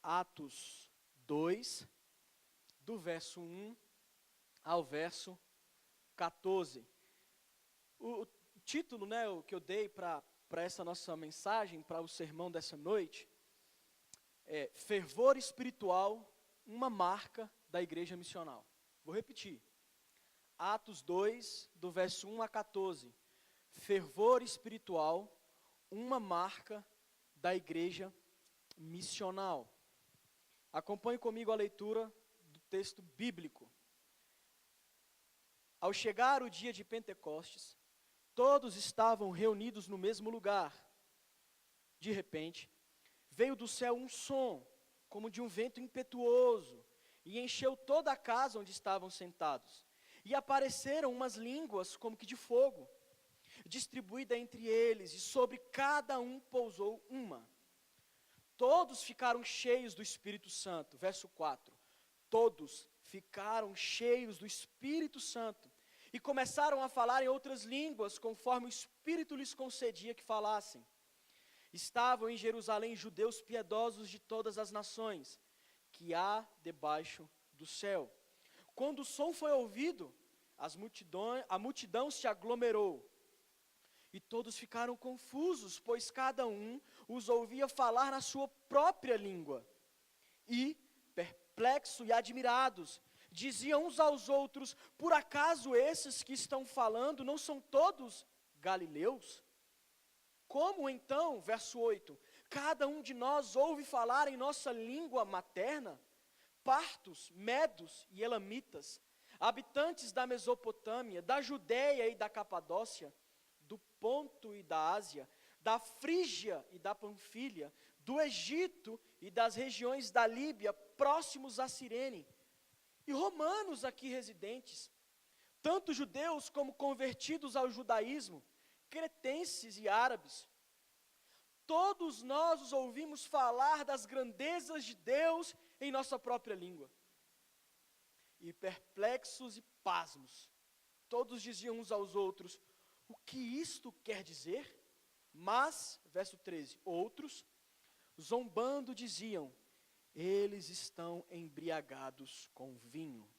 Atos 2, do verso 1 ao verso 14. O título, o que eu dei para essa nossa mensagem, para o sermão dessa noite, é Fervor Espiritual, uma marca da Igreja Missional. Vou repetir. Atos 2, do verso 1 a 14. Fervor espiritual, uma marca da Igreja Missional. Acompanhe comigo a leitura do texto bíblico. Ao chegar o dia de Pentecostes, todos estavam reunidos no mesmo lugar. De repente, veio do céu um som, como de um vento impetuoso, e encheu toda a casa onde estavam sentados. E apareceram umas línguas como que de fogo, distribuída entre eles, e sobre cada um pousou uma. Todos ficaram cheios do Espírito Santo. Verso 4. Todos ficaram cheios do Espírito Santo e começaram a falar em outras línguas, conforme o Espírito lhes concedia que falassem. Estavam em Jerusalém judeus piedosos de todas as nações que há debaixo do céu. Quando o som foi ouvido, a multidão se aglomerou. E todos ficaram confusos, pois cada um os ouvia falar na sua própria língua. E, perplexos e admirados, diziam uns aos outros: por acaso esses que estão falando não são todos galileus? Como então, verso 8, cada um de nós ouve falar em nossa língua materna? Partos, medos e elamitas, habitantes da Mesopotâmia, da Judeia e da Capadócia, do Ponto e da Ásia, da Frígia e da Panfilha, do Egito e das regiões da Líbia, próximos a Cirene, e romanos aqui residentes, tanto judeus como convertidos ao judaísmo, cretenses e árabes. Todos nós os ouvimos falar das grandezas de Deus em nossa própria língua. E perplexos e pasmos, todos diziam uns aos outros: o que isto quer dizer? Mas, verso 13, outros, zombando, diziam: eles estão embriagados com vinho.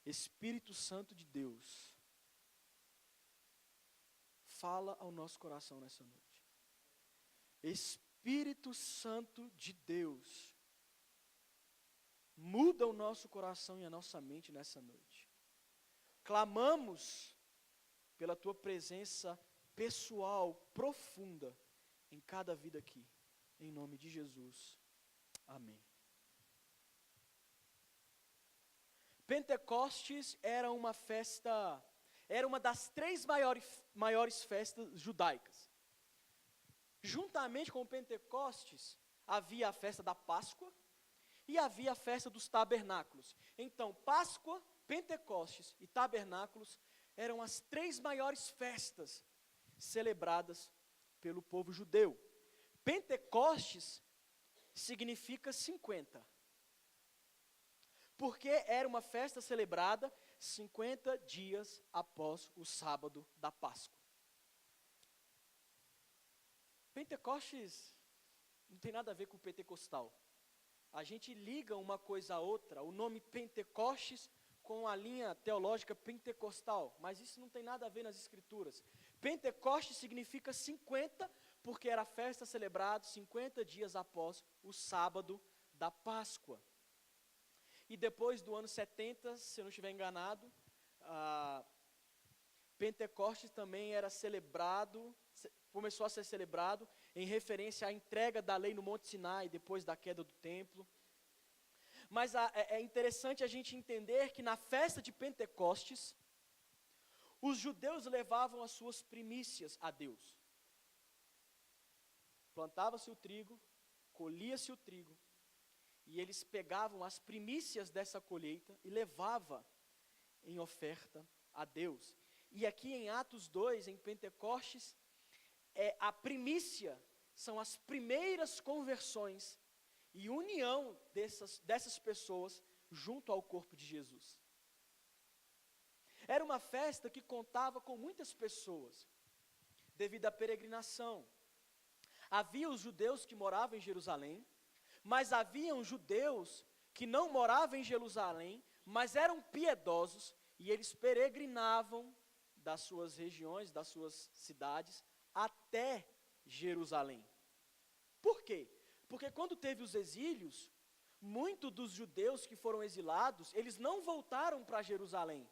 Espírito Santo de Deus, fala ao nosso coração nessa noite. Espírito Santo de Deus, muda o nosso coração e a nossa mente nessa noite. Clamamos pela tua presença pessoal, profunda, em cada vida aqui. Em nome de Jesus. Amém. Pentecostes era uma das 3 maiores festas judaicas. Juntamente com Pentecostes, havia a festa da Páscoa e havia a festa dos tabernáculos. Então, Páscoa, Pentecostes e tabernáculos eram as 3 maiores festas celebradas pelo povo judeu. Pentecostes significa 50. Porque era uma festa celebrada 50 dias após o sábado da Páscoa. Pentecostes não tem nada a ver com pentecostal. A gente liga uma coisa a outra, o nome Pentecostes com a linha teológica pentecostal, mas isso não tem nada a ver nas escrituras. Pentecostes significa 50, porque era a festa celebrada 50 dias após o sábado da Páscoa. E depois do ano 70, se eu não estiver enganado, Pentecostes também era celebrado, começou a ser celebrado em referência à entrega da lei no Monte Sinai, depois da queda do templo. Mas é interessante a gente entender que na festa de Pentecostes, os judeus levavam as suas primícias a Deus. Plantava-se o trigo, colhia-se o trigo, e eles pegavam as primícias dessa colheita e levavam em oferta a Deus. E aqui em Atos 2, em Pentecostes, a primícia são as primeiras conversões e união dessas pessoas junto ao corpo de Jesus. Era uma festa que contava com muitas pessoas, devido à peregrinação. Havia os judeus que moravam em Jerusalém, Mas haviam judeus que não moravam em Jerusalém, mas eram piedosos, e eles peregrinavam das suas regiões, das suas cidades, até Jerusalém. Por quê? Porque quando teve os exílios, muitos dos judeus que foram exilados, eles não voltaram para Jerusalém,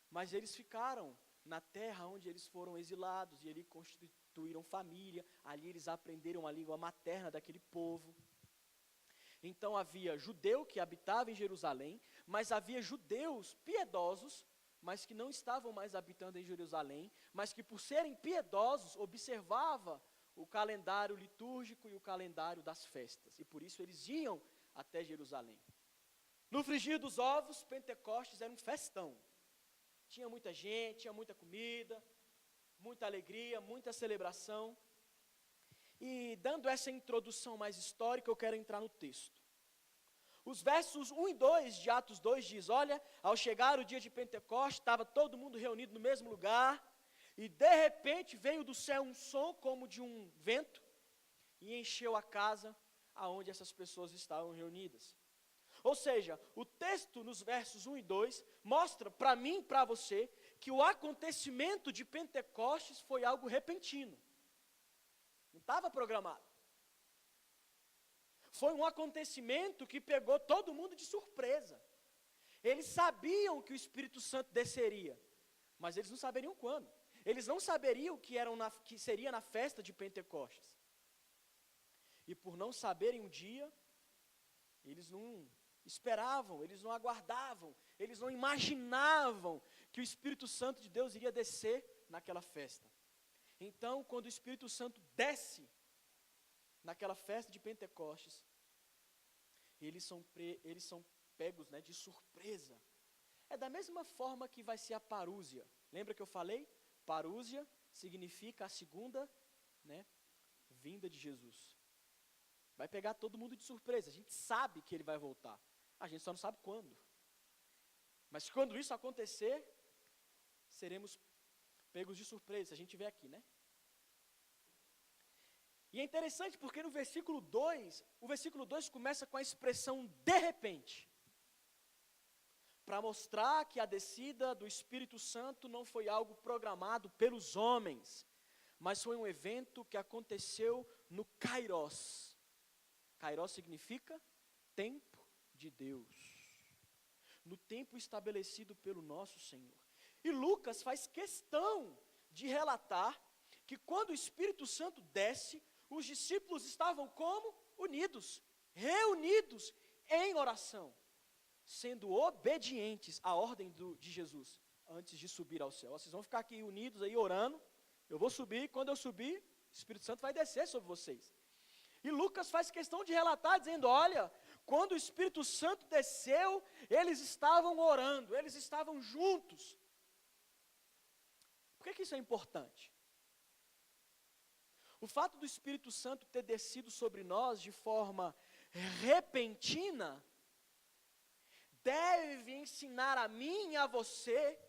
mas eles ficaram na terra onde eles foram exilados, e ali constituíram família, ali eles aprenderam a língua materna daquele povo. Então havia judeu que habitava em Jerusalém, mas havia judeus piedosos, mas que não estavam mais habitando em Jerusalém, mas que por serem piedosos, observavam o calendário litúrgico e o calendário das festas, e por isso eles iam até Jerusalém. No frigir dos ovos, Pentecostes era um festão. Tinha muita gente, tinha muita comida, muita alegria, muita celebração. E dando essa introdução mais histórica, eu quero entrar no texto. Os versos 1 e 2 de Atos 2 diz, olha, ao chegar o dia de Pentecostes, estava todo mundo reunido no mesmo lugar, e de repente veio do céu um som como de um vento, e encheu a casa aonde essas pessoas estavam reunidas. Ou seja, o texto nos versos 1 e 2 mostra para mim e para você que o acontecimento de Pentecostes foi algo repentino. Não estava programado. Foi um acontecimento que pegou todo mundo de surpresa. Eles sabiam que o Espírito Santo desceria, mas eles não saberiam quando. Eles não saberiam que seria na festa de Pentecostes. E por não saberem o dia, eles não esperavam, eles não aguardavam, eles não imaginavam que o Espírito Santo de Deus iria descer naquela festa. Então, quando o Espírito Santo desce naquela festa de Pentecostes, eles são pegos, de surpresa. É da mesma forma que vai ser a parúzia. Lembra que eu falei? Parúzia significa a segunda, vinda de Jesus. Vai pegar todo mundo de surpresa. A gente sabe que ele vai voltar. A gente só não sabe quando. Mas quando isso acontecer, seremos pegos de surpresa. Se a gente vê aqui, E é interessante porque no versículo 2, o versículo 2 começa com a expressão de repente. Para mostrar que a descida do Espírito Santo não foi algo programado pelos homens, mas foi um evento que aconteceu no Kairos. Kairos significa tempo de Deus. No tempo estabelecido pelo nosso Senhor. E Lucas faz questão de relatar que quando o Espírito Santo desce, os discípulos estavam como? Unidos, reunidos em oração, sendo obedientes à ordem de Jesus, antes de subir ao céu. Vocês vão ficar aqui unidos aí orando, eu vou subir, quando eu subir, o Espírito Santo vai descer sobre vocês. E Lucas faz questão de relatar, dizendo, olha, quando o Espírito Santo desceu, eles estavam orando, eles estavam juntos. Por que isso é importante? O fato do Espírito Santo ter descido sobre nós de forma repentina, deve ensinar a mim e a você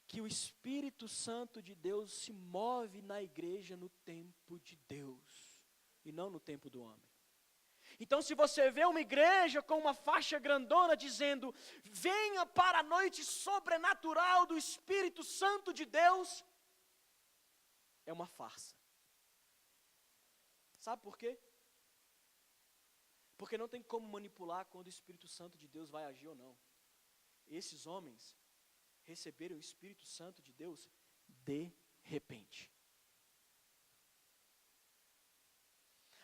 que o Espírito Santo de Deus se move na igreja no tempo de Deus, e não no tempo do homem. Então, se você vê uma igreja com uma faixa grandona dizendo, venha para a noite sobrenatural do Espírito Santo de Deus, é uma farsa. Sabe por quê? Porque não tem como manipular quando o Espírito Santo de Deus vai agir ou não. Esses homens receberam o Espírito Santo de Deus de repente.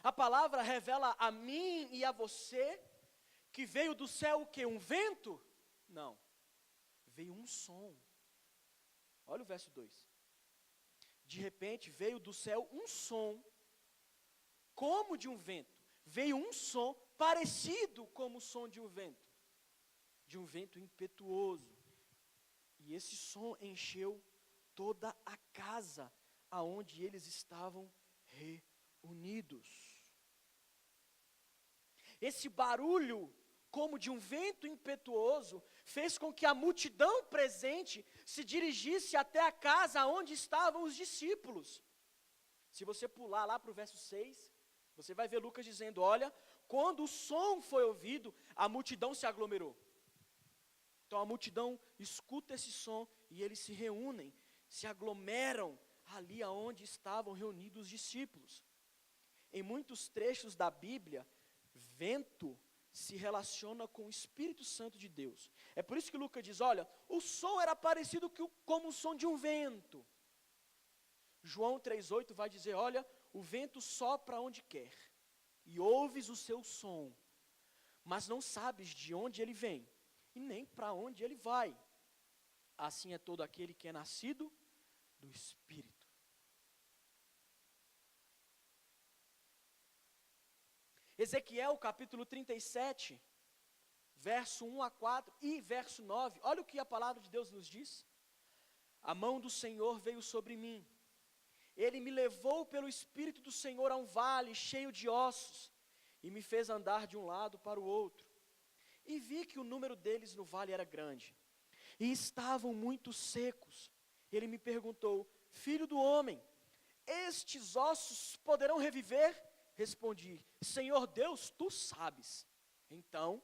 A palavra revela a mim e a você que veio do céu o quê? Um vento? Não. Veio um som. Olha o verso 2. De repente veio do céu um som, como de um vento. Veio um som parecido como o som de um vento impetuoso. E esse som encheu toda a casa aonde eles estavam reunidos. Esse barulho, como de um vento impetuoso, fez com que a multidão presente se dirigisse até a casa onde estavam os discípulos. Se você pular lá para o verso 6, Você vai ver Lucas dizendo, olha, quando o som foi ouvido, a multidão se aglomerou. Então a multidão escuta esse som e eles se reúnem, se aglomeram ali aonde estavam reunidos os discípulos. Em muitos trechos da Bíblia, vento se relaciona com o Espírito Santo de Deus. É por isso que Lucas diz, olha, o som era parecido como o som de um vento. João 3,8 vai dizer, olha, o vento sopra onde quer, e ouves o seu som, mas não sabes de onde ele vem, e nem para onde ele vai. Assim é todo aquele que é nascido do Espírito. Ezequiel capítulo 37, verso 1 a 4 e verso 9, olha o que a palavra de Deus nos diz. A mão do Senhor veio sobre mim, Ele me levou pelo Espírito do Senhor a um vale cheio de ossos, e me fez andar de um lado para o outro. E vi que o número deles no vale era grande, e estavam muito secos. Ele me perguntou, filho do homem, estes ossos poderão reviver? Respondi, Senhor Deus, tu sabes. Então,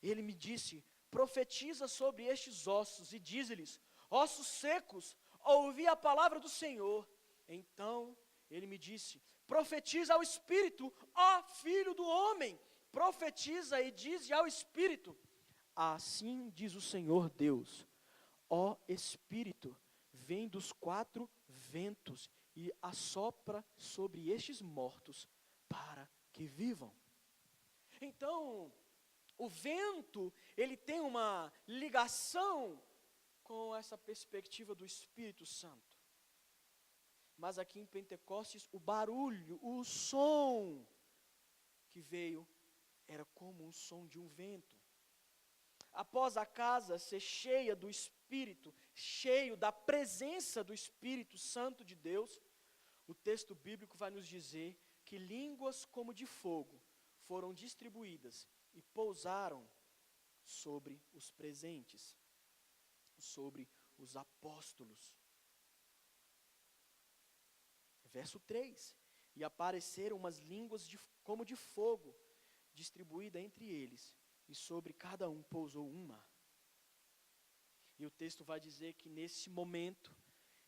ele me disse, profetiza sobre estes ossos e dize-lhes, ossos secos, ouvi a palavra do Senhor. Então, ele me disse, profetiza ao Espírito, ó filho do homem, profetiza e dize ao Espírito, assim diz o Senhor Deus, ó Espírito, vem dos 4 ventos e assopra sobre estes mortos, para que vivam. Então, o vento, ele tem uma ligação com essa perspectiva do Espírito Santo. Mas aqui em Pentecostes, o barulho, o som que veio, era como um som de um vento. Após a casa ser cheia do Espírito, cheio da presença do Espírito Santo de Deus, o texto bíblico vai nos dizer que línguas como de fogo foram distribuídas e pousaram sobre os presentes, sobre os apóstolos. Verso 3, e apareceram umas línguas como de fogo, distribuída entre eles, e sobre cada um pousou uma. E o texto vai dizer que nesse momento,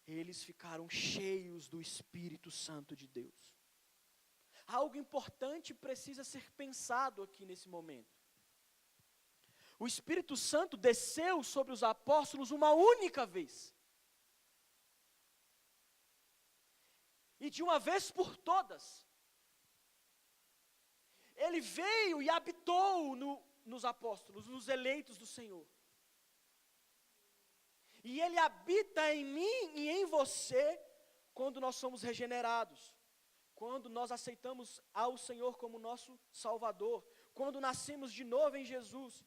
eles ficaram cheios do Espírito Santo de Deus. Algo importante precisa ser pensado aqui nesse momento. O Espírito Santo desceu sobre os apóstolos uma única vez. E de uma vez por todas. Ele veio e habitou nos apóstolos, nos eleitos do Senhor. E Ele habita em mim e em você quando nós somos regenerados, quando nós aceitamos ao Senhor como nosso Salvador, quando nascemos de novo em Jesus.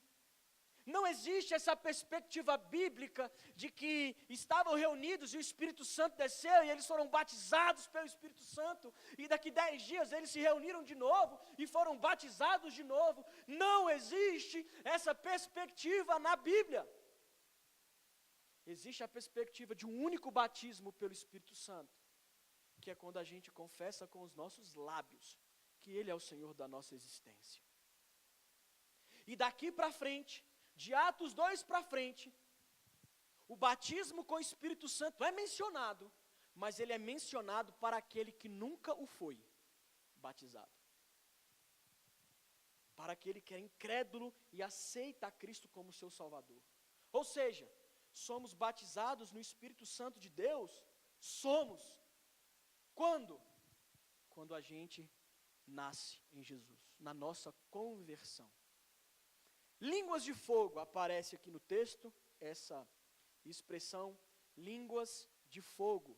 Não existe essa perspectiva bíblica de que estavam reunidos e o Espírito Santo desceu e eles foram batizados pelo Espírito Santo e daqui 10 dias eles se reuniram de novo e foram batizados de novo. Não existe essa perspectiva na Bíblia. Existe a perspectiva de um único batismo pelo Espírito Santo, que é quando a gente confessa com os nossos lábios que Ele é o Senhor da nossa existência. E daqui para frente, de Atos 2 para frente, o batismo com o Espírito Santo é mencionado, mas ele é mencionado para aquele que nunca o foi batizado. Para aquele que é incrédulo e aceita a Cristo como seu Salvador. Ou seja, somos batizados no Espírito Santo de Deus, somos. Quando? Quando a gente nasce em Jesus, na nossa conversão. Línguas de fogo, aparece aqui no texto, essa expressão, línguas de fogo.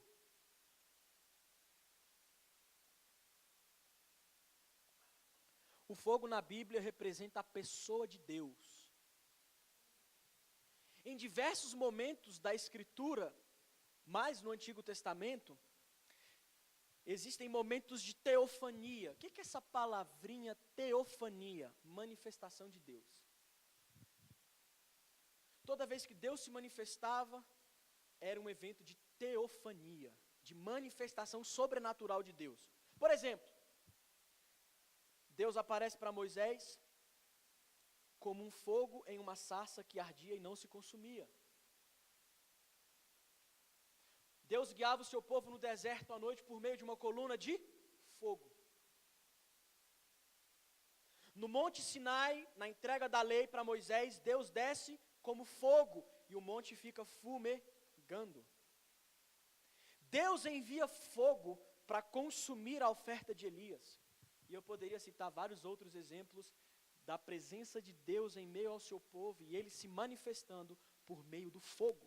O fogo na Bíblia representa a pessoa de Deus. Em diversos momentos da Escritura, mais no Antigo Testamento, existem momentos de teofania. O que é essa palavrinha teofania? Manifestação de Deus. Toda vez que Deus se manifestava, era um evento de teofania, de manifestação sobrenatural de Deus. Por exemplo, Deus aparece para Moisés como um fogo em uma sarça que ardia e não se consumia. Deus guiava o seu povo no deserto à noite por meio de uma coluna de fogo. No Monte Sinai, na entrega da lei para Moisés, Deus desce como fogo e o monte fica fumegando. Deus envia fogo para consumir a oferta de Elias. E eu poderia citar vários outros exemplos da presença de Deus em meio ao seu povo e ele se manifestando por meio do fogo.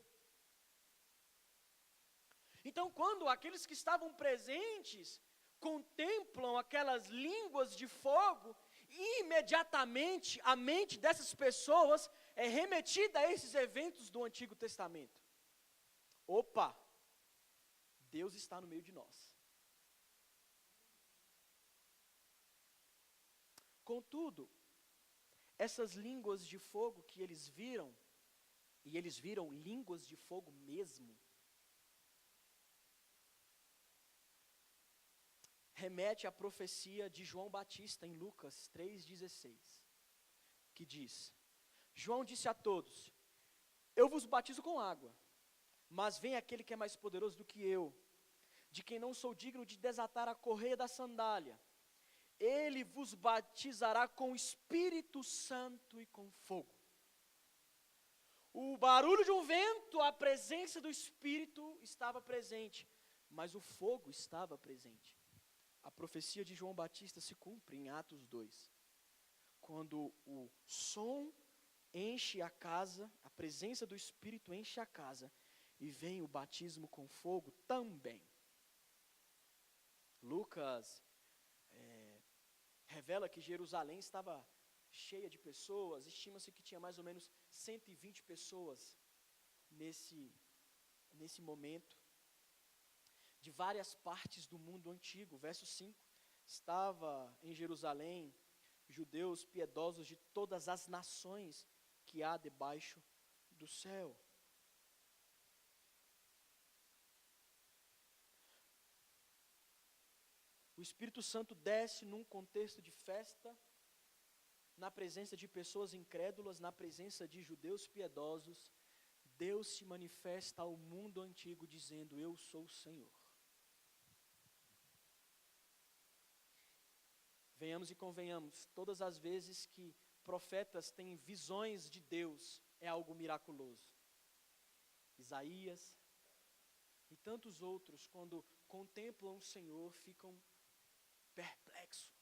Então, quando aqueles que estavam presentes contemplam aquelas línguas de fogo, imediatamente a mente dessas pessoas é remetida a esses eventos do Antigo Testamento. Opa! Deus está no meio de nós. Contudo, essas línguas de fogo que eles viram, e eles viram línguas de fogo mesmo, remete à profecia de João Batista em Lucas 3,16, que diz: João disse a todos: eu vos batizo com água, mas vem aquele que é mais poderoso do que eu, de quem não sou digno de desatar a correia da sandália. Ele vos batizará com o Espírito Santo e com fogo. O barulho de um vento, a presença do Espírito estava presente, mas o fogo estava presente. A profecia de João Batista se cumpre em Atos 2, quando o som enche a casa, a presença do Espírito enche a casa, e vem o batismo com fogo também. Lucas revela que Jerusalém estava cheia de pessoas, estima-se que tinha mais ou menos 120 pessoas nesse momento, de várias partes do mundo antigo. Verso 5, estava em Jerusalém judeus piedosos de todas as nações que há debaixo do céu. O Espírito Santo desce num contexto de festa, na presença de pessoas incrédulas, na presença de judeus piedosos. Deus se manifesta ao mundo antigo dizendo: eu sou o Senhor. Venhamos e convenhamos, todas as vezes que profetas têm visões de Deus, é algo miraculoso. Isaías e tantos outros, quando contemplam o Senhor, ficam perplexos.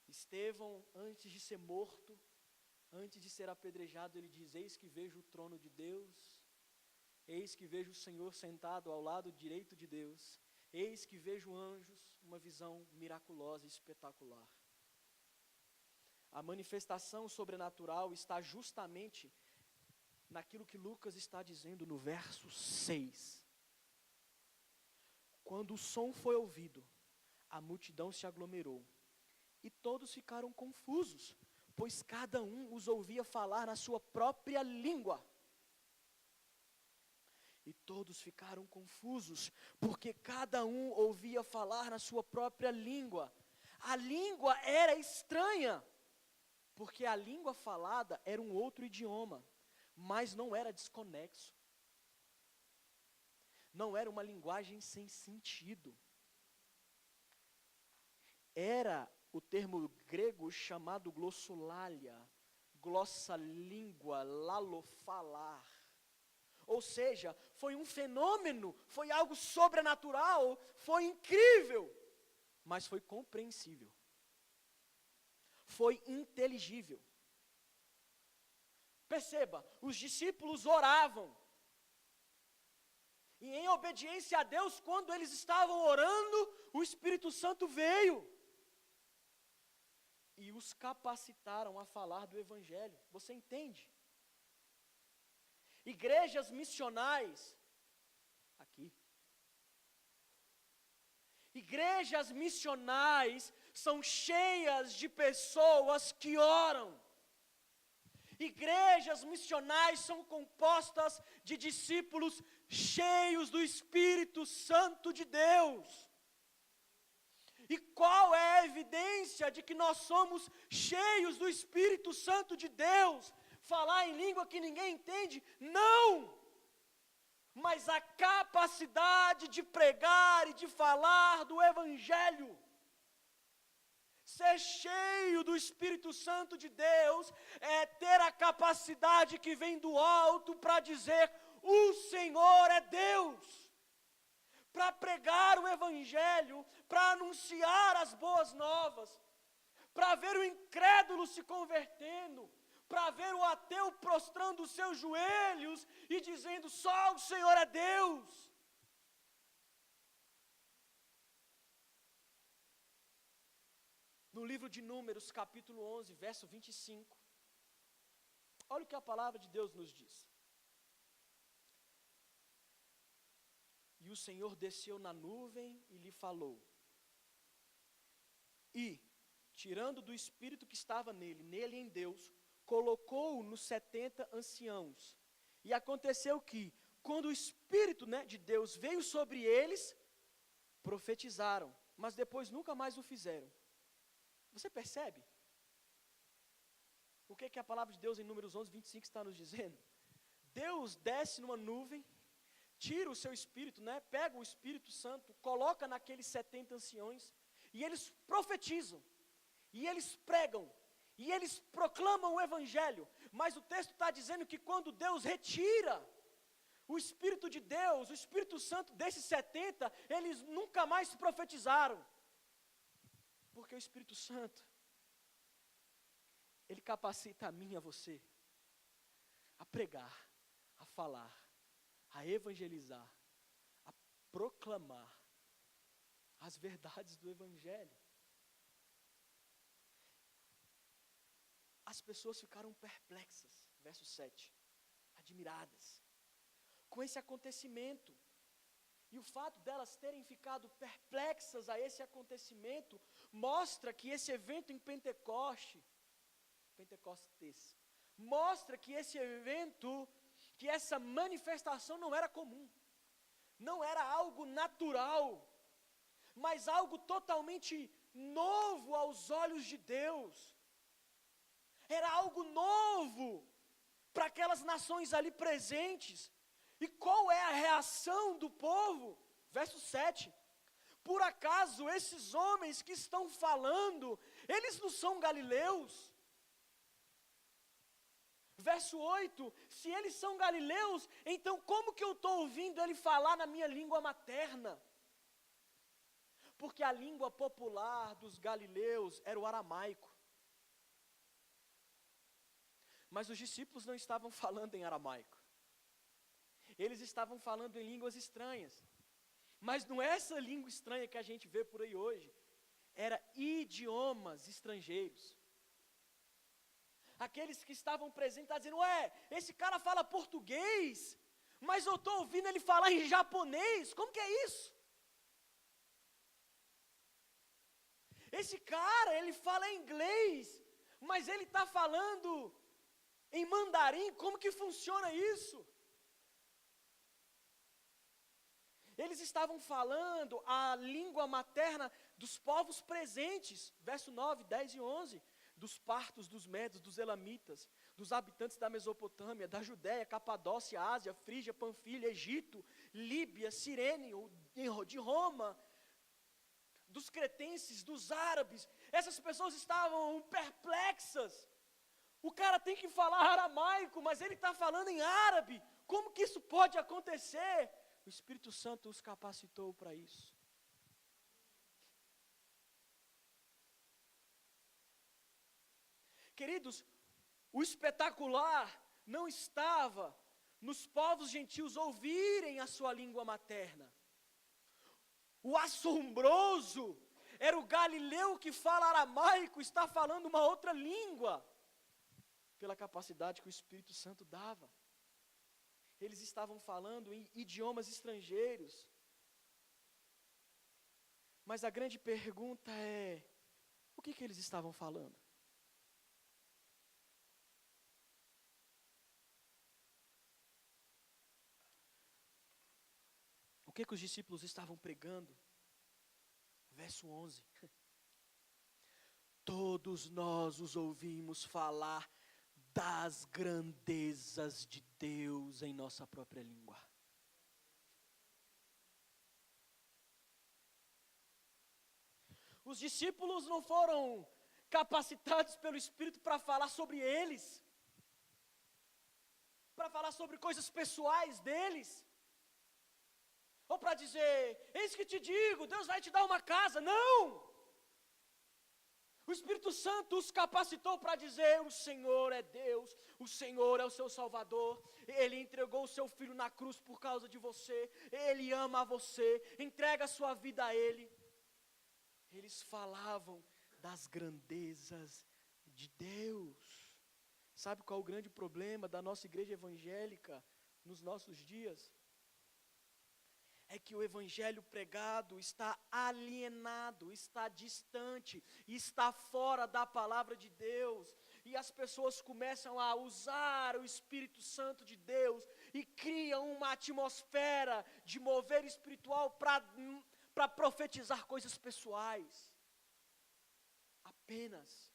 Estevão, antes de ser morto, antes de ser apedrejado, ele diz: eis que vejo o trono de Deus, eis que vejo o Senhor sentado ao lado direito de Deus, eis que vejo anjos, uma visão miraculosa e espetacular. A manifestação sobrenatural está justamente naquilo que Lucas está dizendo no verso 6. Quando o som foi ouvido, a multidão se aglomerou, e todos ficaram confusos, pois cada um os ouvia falar na sua própria língua. E todos ficaram confusos, porque cada um ouvia falar na sua própria língua. A língua era estranha, porque a língua falada era um outro idioma, mas não era desconexo. Não era uma linguagem sem sentido. Era o termo grego chamado glossolalia, glossalíngua, lalofalar. Ou seja, foi um fenômeno, foi algo sobrenatural, foi incrível, mas foi compreensível. Foi inteligível. Perceba, os discípulos oravam. E em obediência a Deus, quando eles estavam orando, o Espírito Santo veio. E os capacitaram a falar do Evangelho. Você entende? Igrejas missionais, aqui. Igrejas missionais são cheias de pessoas que oram. Igrejas missionais são compostas de discípulos cheios do Espírito Santo de Deus. E qual é a evidência de que nós somos cheios do Espírito Santo de Deus? Falar em língua que ninguém entende? Não! Mas a capacidade de pregar e de falar do Evangelho. Ser cheio do Espírito Santo de Deus é ter a capacidade que vem do alto para dizer: o Senhor é Deus. Para pregar o Evangelho, para anunciar as boas novas, para ver o incrédulo se convertendo, para ver o ateu prostrando os seus joelhos e dizendo: só o Senhor é Deus. No livro de Números, capítulo 11, verso 25, olha o que a palavra de Deus nos diz. E o Senhor desceu na nuvem e lhe falou. E, tirando do espírito que estava nele em Deus, colocou-o nos 70 anciãos. E aconteceu que, quando o Espírito, de Deus veio sobre eles, profetizaram, mas depois nunca mais o fizeram. Você percebe? O que a palavra de Deus em Números 11, 25 está nos dizendo? Deus desce numa nuvem, tira o seu Espírito, pega o Espírito Santo, coloca naqueles 70 anciões, e eles profetizam, e eles pregam, e eles proclamam o Evangelho. Mas o texto está dizendo que quando Deus retira o Espírito de Deus, o Espírito Santo desses 70, eles nunca mais profetizaram. Porque o Espírito Santo, ele capacita a mim e a você a pregar, a falar, a evangelizar, a proclamar as verdades do Evangelho. As pessoas ficaram perplexas, verso 7, admiradas, com esse acontecimento. E o fato delas terem ficado perplexas a esse acontecimento, mostra que esse evento em Pentecostes, mostra que esse evento, que essa manifestação não era comum, não era algo natural, mas algo totalmente novo aos olhos de Deus. Era algo novo para aquelas nações ali presentes. E qual é a reação do povo? Verso 7. Por acaso esses homens que estão falando, eles não são galileus? Verso 8. Se eles são galileus, então como que eu estou ouvindo ele falar na minha língua materna? Porque a língua popular dos galileus era o aramaico. Mas os discípulos não estavam falando em aramaico. Eles estavam falando em línguas estranhas. Mas não é essa língua estranha que a gente vê por aí hoje. Era idiomas estrangeiros. Aqueles que estavam presentes estavam dizendo: ué, esse cara fala português, mas eu estou ouvindo ele falar em japonês. Como que é isso? Esse cara, ele fala inglês, mas ele está falando em mandarim. Como que funciona isso? Eles estavam falando a língua materna dos povos presentes, verso 9, 10 e 11, dos partos, dos medos, dos elamitas, dos habitantes da Mesopotâmia, da Judéia, Capadócia, Ásia, Frígia, Panfilha, Egito, Líbia, Cirene, de Roma, dos cretenses, dos árabes. Essas pessoas estavam perplexas. O cara tem que falar aramaico, mas ele está falando em árabe. Como que isso pode acontecer? O Espírito Santo os capacitou para isso. Queridos, o espetacular não estava nos povos gentios ouvirem a sua língua materna. O assombroso era o galileu que fala aramaico, está falando uma outra língua, pela capacidade que o Espírito Santo dava. Eles estavam falando em idiomas estrangeiros. Mas a grande pergunta é: o que eles estavam falando? O que os discípulos estavam pregando? Verso 11. Todos nós os ouvimos falar das grandezas de Deus em nossa própria língua. Os discípulos não foram capacitados pelo Espírito para falar sobre eles, para falar sobre coisas pessoais deles, ou para dizer, eis que te digo, Deus vai te dar uma casa. Não! O Espírito Santo os capacitou para dizer, o Senhor é Deus, o Senhor é o seu Salvador, Ele entregou o seu Filho na cruz por causa de você, Ele ama você, entrega a sua vida a Ele. Eles falavam das grandezas de Deus. Sabe qual é o grande problema da nossa igreja evangélica nos nossos dias? É que o evangelho pregado está alienado, está distante, está fora da palavra de Deus. E as pessoas começam a usar o Espírito Santo de Deus e criam uma atmosfera de mover espiritual para profetizar coisas pessoais. Apenas.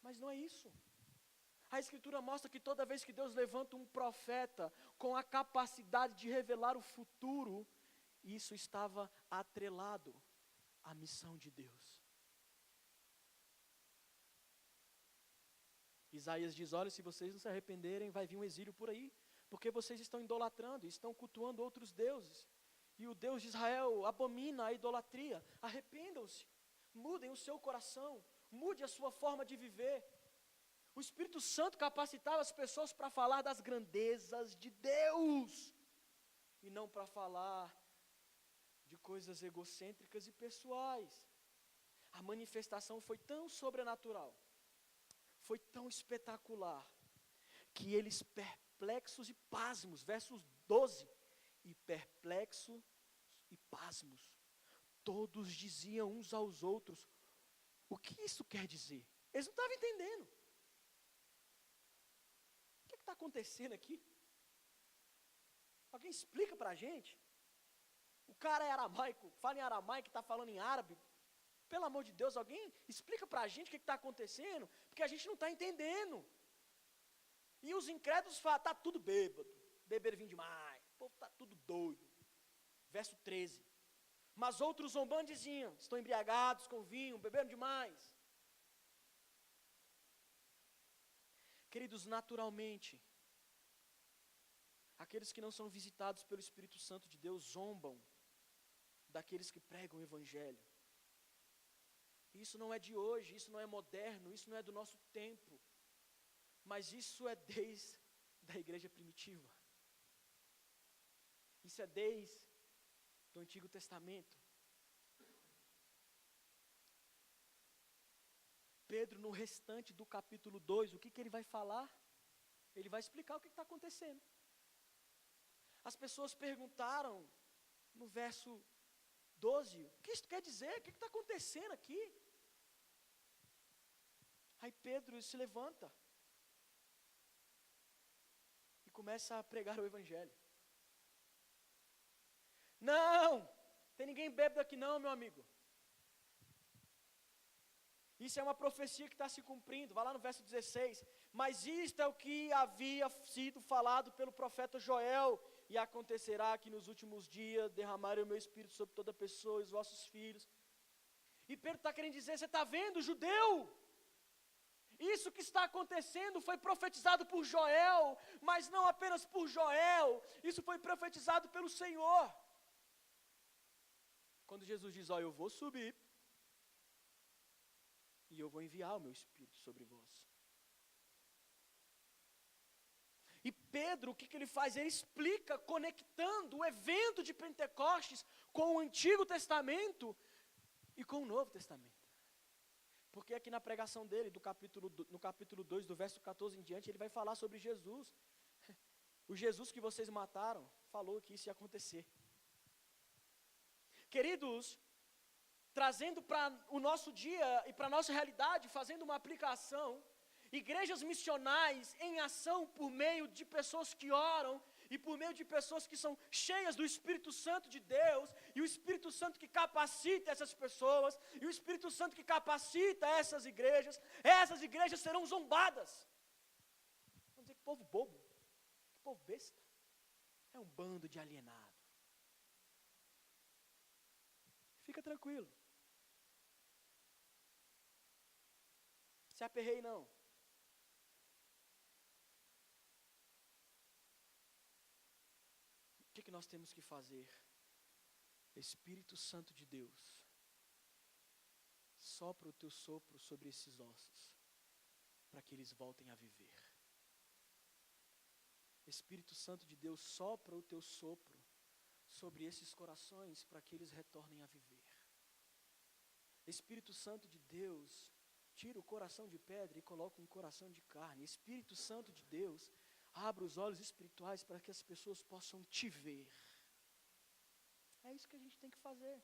Mas não é isso. A Escritura mostra que toda vez que Deus levanta um profeta com a capacidade de revelar o futuro, isso estava atrelado à missão de Deus. Isaías diz, olha, se vocês não se arrependerem, vai vir um exílio por aí, porque vocês estão idolatrando, estão cultuando outros deuses. E o Deus de Israel abomina a idolatria. Arrependam-se, mudem o seu coração, mude a sua forma de viver. O Espírito Santo capacitava as pessoas para falar das grandezas de Deus, e não para falar de coisas egocêntricas e pessoais. A manifestação foi tão sobrenatural, foi tão espetacular, que eles perplexos e pasmos, versos 12, e perplexos e pasmos, todos diziam uns aos outros, o que isso quer dizer? Eles não estavam entendendo. O que está acontecendo aqui? Alguém explica para a gente? O cara é aramaico, fala em aramaico, está falando em árabe. Pelo amor de Deus, alguém explica para a gente o que está acontecendo, porque a gente não está entendendo. E os incrédulos falam, está tudo bêbado, beberam vinho demais, o povo está tudo doido. Verso 13. Mas outros zombando diziam, estão embriagados com vinho, beberam demais. Queridos, naturalmente, aqueles que não são visitados pelo Espírito Santo de Deus zombam daqueles que pregam o Evangelho. Isso não é de hoje, isso não é moderno, isso não é do nosso tempo, mas isso é desde a igreja primitiva. Isso é desde do Antigo Testamento. Pedro, no restante do capítulo 2, o que ele vai falar? Ele vai explicar o que está acontecendo. As pessoas perguntaram no verso 12, o que isso quer dizer? O que está acontecendo aqui? Aí Pedro se levanta e começa a pregar o Evangelho. Não, tem ninguém bêbado aqui não, meu amigo. Isso é uma profecia que está se cumprindo, vai lá no verso 16. Mas isto é o que havia sido falado pelo profeta Joel, e acontecerá que nos últimos dias derramarei o meu espírito sobre toda pessoa e os vossos filhos. E Pedro está querendo dizer, você está vendo, judeu? Isso que está acontecendo foi profetizado por Joel, mas não apenas por Joel, isso foi profetizado pelo Senhor. Quando Jesus diz, eu vou subir, e eu vou enviar o meu Espírito sobre vós. E Pedro, o que ele faz? Ele explica, conectando o evento de Pentecostes com o Antigo Testamento e com o Novo Testamento. Porque aqui na pregação dele, no capítulo 2, do verso 14 em diante, ele vai falar sobre Jesus. O Jesus que vocês mataram, falou que isso ia acontecer. Queridos, trazendo para o nosso dia e para a nossa realidade, fazendo uma aplicação, igrejas missionais em ação por meio de pessoas que oram e por meio de pessoas que são cheias do Espírito Santo de Deus, e o Espírito Santo que capacita essas pessoas, e o Espírito Santo que capacita essas igrejas serão zombadas. Vamos dizer que povo bobo, que povo besta. É um bando de alienado. Fica tranquilo. Se aperrei não. O que nós temos que fazer? Espírito Santo de Deus, sopra o teu sopro sobre esses ossos, para que eles voltem a viver. Espírito Santo de Deus, sopra o teu sopro sobre esses corações, para que eles retornem a viver. Espírito Santo de Deus, tira o coração de pedra e coloca um coração de carne. Espírito Santo de Deus, abra os olhos espirituais para que as pessoas possam te ver. É isso que a gente tem que fazer.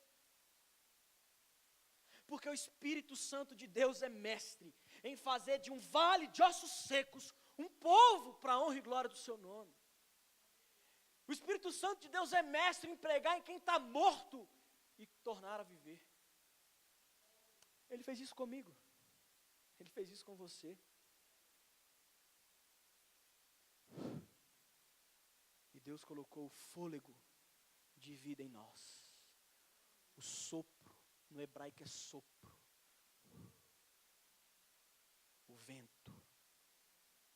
Porque o Espírito Santo de Deus é mestre em fazer de um vale de ossos secos um povo para a honra e glória do seu nome. O Espírito Santo de Deus é mestre em pregar em quem está morto e tornar a viver. Ele fez isso comigo. Ele fez isso com você. E Deus colocou o fôlego de vida em nós. O sopro, no hebraico é sopro. O vento,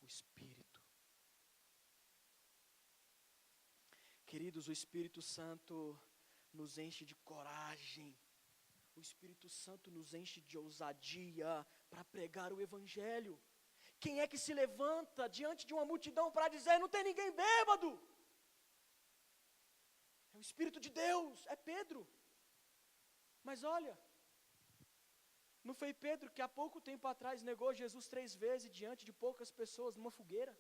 o Espírito. Queridos, o Espírito Santo nos enche de coragem. O Espírito Santo nos enche de ousadia para pregar o Evangelho. Quem é que se levanta diante de uma multidão para dizer, não tem ninguém bêbado? É o Espírito de Deus, é Pedro. Mas olha, não foi Pedro que há pouco tempo atrás negou Jesus 3 vezes diante de poucas pessoas numa fogueira?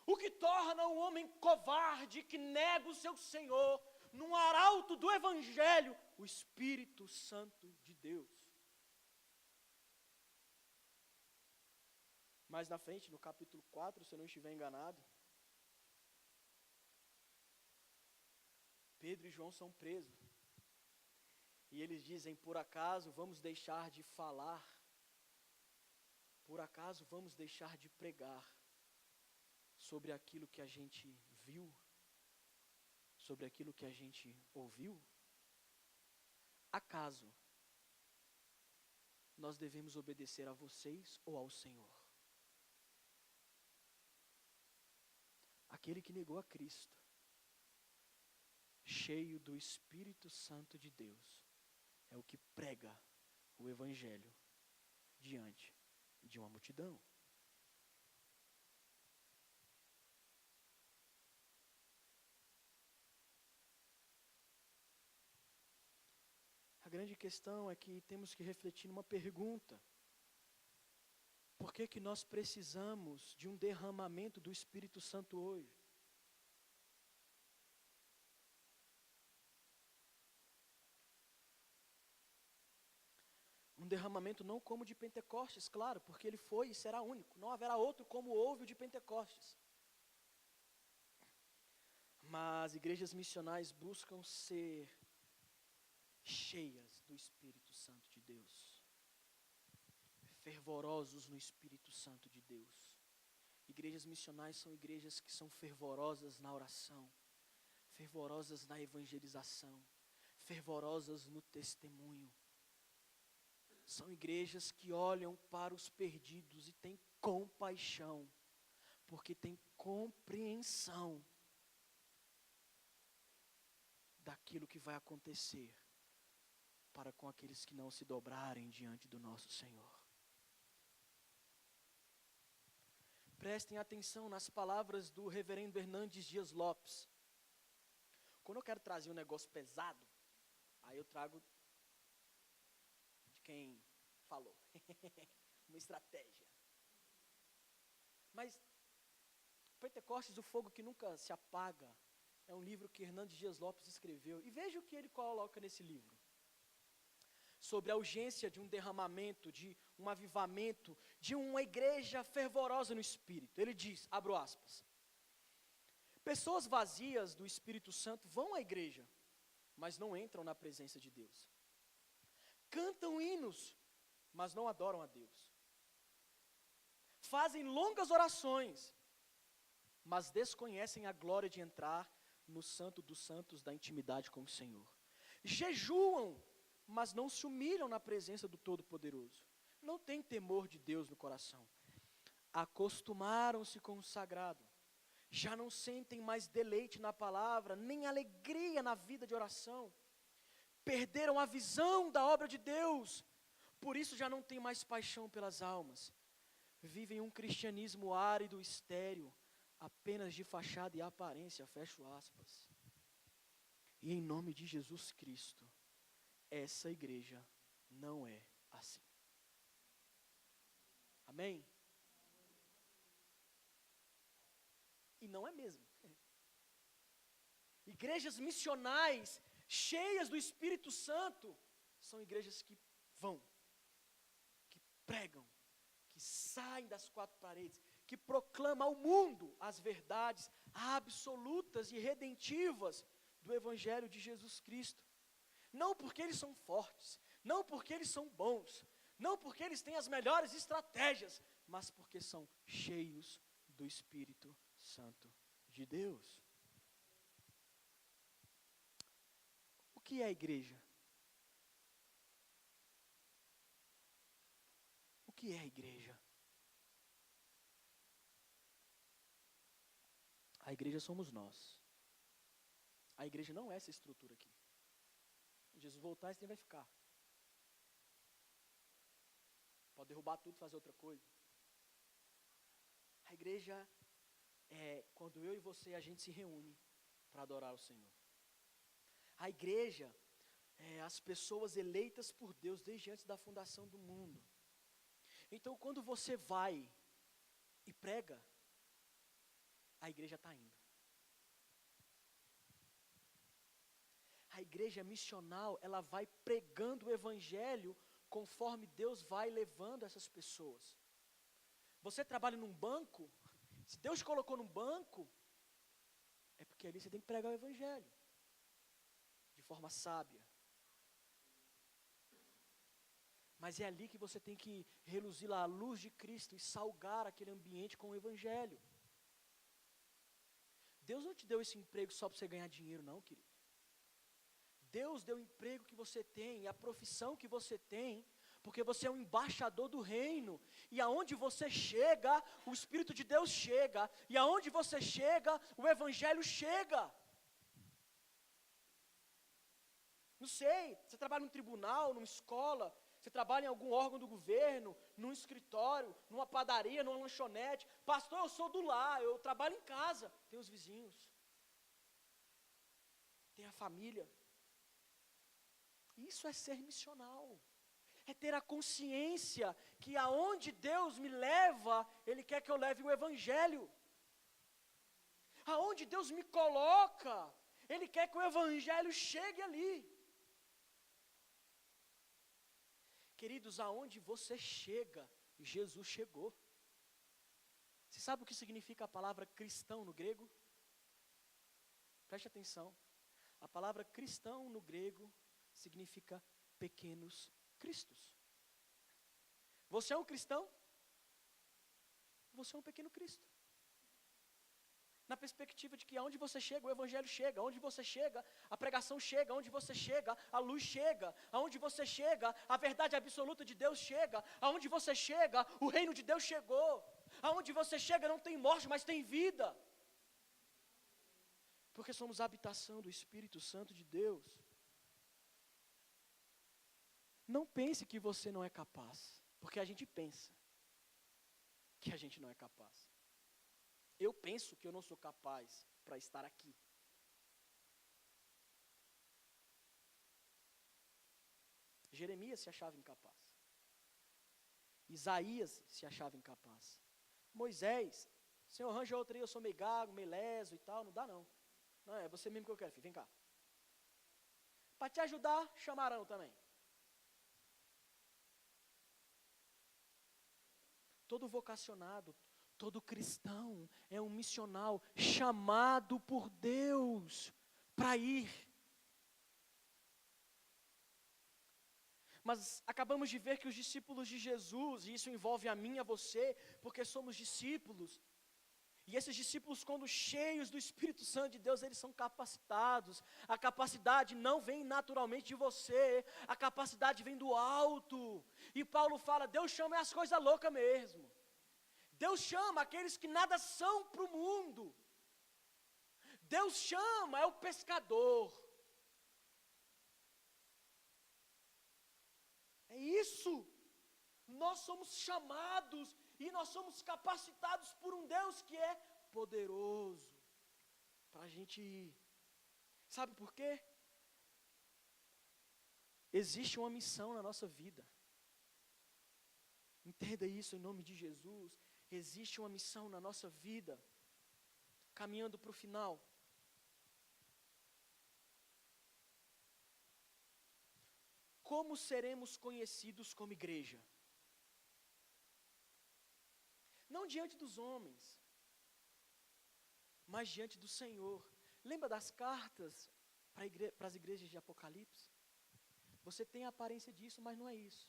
O que torna um homem covarde que nega o seu Senhor num arauto do Evangelho, o Espírito Santo de Deus. Mais na frente, no capítulo 4, se eu não estiver enganado, Pedro e João são presos. E eles dizem, por acaso vamos deixar de falar? Por acaso vamos deixar de pregar sobre aquilo que a gente viu? Sobre aquilo que a gente ouviu? Acaso nós devemos obedecer a vocês ou ao Senhor? Aquele que negou a Cristo, cheio do Espírito Santo de Deus, é o que prega o Evangelho diante de uma multidão. A grande questão é que temos que refletir numa pergunta. Por que nós precisamos de um derramamento do Espírito Santo hoje? Um derramamento não como o de Pentecostes, claro, porque ele foi e será único. Não haverá outro como houve o de Pentecostes. Mas igrejas missionais buscam ser cheias do Espírito Santo de Deus, fervorosos no Espírito Santo de Deus. Igrejas missionais são igrejas que são fervorosas na oração, fervorosas na evangelização, fervorosas no testemunho. São igrejas que olham para os perdidos e têm compaixão, porque têm compreensão daquilo que vai acontecer para com aqueles que não se dobrarem diante do nosso Senhor. Prestem atenção nas palavras do reverendo Hernandes Dias Lopes. Quando eu quero trazer um negócio pesado, aí eu trago de quem falou. Uma estratégia. Mas Pentecostes, o fogo que nunca se apaga, é um livro que Hernandes Dias Lopes escreveu. E veja o que ele coloca nesse livro. sobre a urgência de um derramamento, de um avivamento, de uma igreja fervorosa no Espírito. Ele diz, abro aspas, pessoas vazias do Espírito Santo vão à igreja, mas não entram na presença de Deus. Cantam hinos, mas não adoram a Deus. Fazem longas orações, mas desconhecem a glória de entrar no Santo dos Santos da intimidade com o Senhor. Jejuam, mas não se humilham na presença do Todo-Poderoso. Não têm temor de Deus no coração. Acostumaram-se com o sagrado. Já não sentem mais deleite na palavra, nem alegria na vida de oração. Perderam a visão da obra de Deus. Por isso já não têm mais paixão pelas almas. Vivem um cristianismo árido, estéril, apenas de fachada e aparência, fecho aspas. E em nome de Jesus Cristo, essa igreja não é assim. Amém? E não é mesmo. Igrejas missionais, cheias do Espírito Santo, são igrejas que vão, que pregam, que saem das quatro paredes, que proclamam ao mundo as verdades absolutas e redentivas do Evangelho de Jesus Cristo. Não porque eles são fortes, não porque eles são bons, não porque eles têm as melhores estratégias, mas porque são cheios do Espírito Santo de Deus. O que é a igreja? O que é a igreja? A igreja somos nós. A igreja não é essa estrutura aqui. Jesus voltar, esse trem vai ficar. Pode derrubar tudo e fazer outra coisa. A igreja é quando eu e você, a gente se reúne para adorar o Senhor. A igreja é as pessoas eleitas por Deus desde antes da fundação do mundo. Então, quando você vai e prega, a igreja está indo. A igreja missional, ela vai pregando o Evangelho conforme Deus vai levando essas pessoas. Você trabalha num banco, se Deus te colocou num banco, é porque ali você tem que pregar o Evangelho, de forma sábia. Mas é ali que você tem que reluzir lá a luz de Cristo e salgar aquele ambiente com o Evangelho. Deus não te deu esse emprego só para você ganhar dinheiro, não, querido. Deus deu o emprego que você tem, a profissão que você tem, porque você é um embaixador do reino, e aonde você chega, o Espírito de Deus chega, e aonde você chega, o Evangelho chega. Não sei, você trabalha num tribunal, numa escola, você trabalha em algum órgão do governo, num escritório, numa padaria, numa lanchonete. Pastor, eu sou do lar, eu trabalho em casa. Tem os vizinhos, tem a família. Isso é ser missional. É ter a consciência que aonde Deus me leva, Ele quer que eu leve o Evangelho. Aonde Deus me coloca, Ele quer que o Evangelho chegue ali. Queridos, aonde você chega, Jesus chegou. Você sabe o que significa a palavra cristão no grego? Preste atenção. A palavra cristão no grego significa pequenos cristos. Você é um cristão? Você é um pequeno Cristo. Na perspectiva de que aonde você chega, o Evangelho chega, aonde você chega, a pregação chega, aonde você chega, a luz chega, aonde você chega, a verdade absoluta de Deus chega, aonde você chega, o reino de Deus chegou, aonde você chega não tem morte, mas tem vida, porque somos a habitação do Espírito Santo de Deus. Não pense que você não é capaz, porque a gente pensa que a gente não é capaz. Eu penso que eu não sou capaz para estar aqui. Jeremias se achava incapaz. Isaías se achava incapaz. Moisés, Senhor, arranja outra aí, eu sou meio gago, meio leso e tal, não dá não. Não, é você mesmo que eu quero, filho, vem cá. Para te ajudar, chamarão também. todo vocacionado, todo cristão é um missional chamado por Deus para ir. Mas acabamos de ver que os discípulos de Jesus, e isso envolve a mim e a você, porque somos discípulos, e esses discípulos, quando cheios do Espírito Santo de Deus, eles são capacitados. A capacidade não vem naturalmente de você, a capacidade vem do alto. E Paulo fala, Deus chama as coisas loucas mesmo. Deus chama aqueles que nada são para o mundo. Deus chama, é o pescador. É isso. Nós somos chamados e nós somos capacitados por um Deus que é poderoso para a gente ir. Sabe por quê? Existe uma missão na nossa vida. Entenda isso em nome de Jesus. Existe uma missão na nossa vida. Caminhando para o final. Como seremos conhecidos como igreja? Não diante dos homens, mas diante do Senhor. Lembra das cartas para as igrejas de Apocalipse? Você tem a aparência disso, mas não é isso.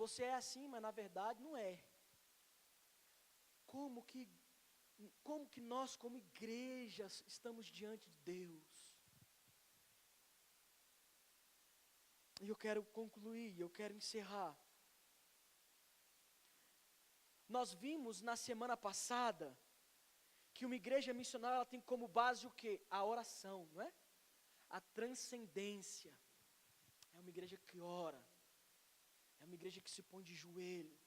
Você é assim, mas na verdade não é. Como que nós, como igrejas, estamos diante de Deus? E eu quero concluir, eu quero encerrar. Nós vimos na semana passada que uma igreja missionária ela tem como base o quê? A oração, não é? A transcendência. É uma igreja que ora. É uma igreja que se põe de joelho.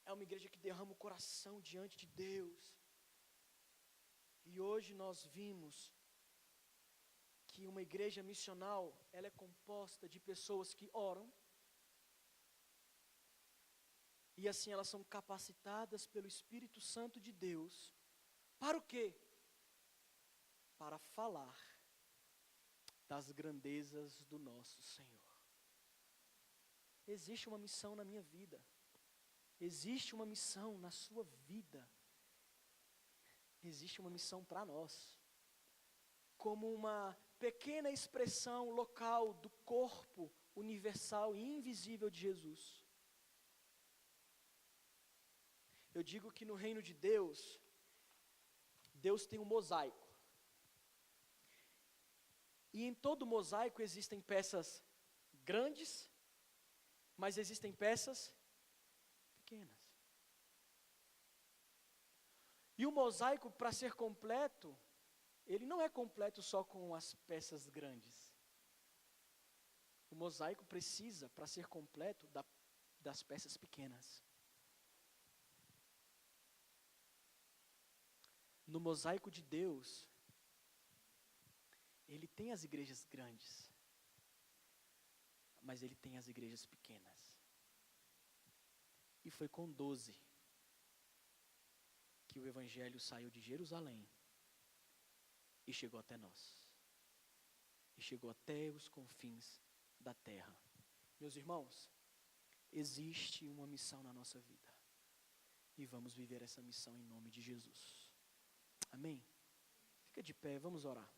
É uma igreja que derrama o coração diante de Deus. E hoje nós vimos que uma igreja missional, ela é composta de pessoas que oram. E assim elas são capacitadas pelo Espírito Santo de Deus. Para o quê? Para falar das grandezas do nosso Senhor. Existe uma missão na minha vida. Existe uma missão na sua vida. Existe uma missão para nós. Como uma pequena expressão local do corpo universal e invisível de Jesus. Eu digo que no reino de Deus, Deus tem um mosaico. E em todo mosaico existem peças grandes, mas existem peças pequenas. E o mosaico, para ser completo, ele não é completo só com as peças grandes. O mosaico precisa, para ser completo, das peças pequenas. No mosaico de Deus, Ele tem as igrejas grandes, mas Ele tem as igrejas pequenas. E foi com 12 que o Evangelho saiu de Jerusalém e chegou até nós. E chegou até os confins da terra. Meus irmãos, existe uma missão na nossa vida. E vamos viver essa missão em nome de Jesus. Amém? Fica de pé, vamos orar.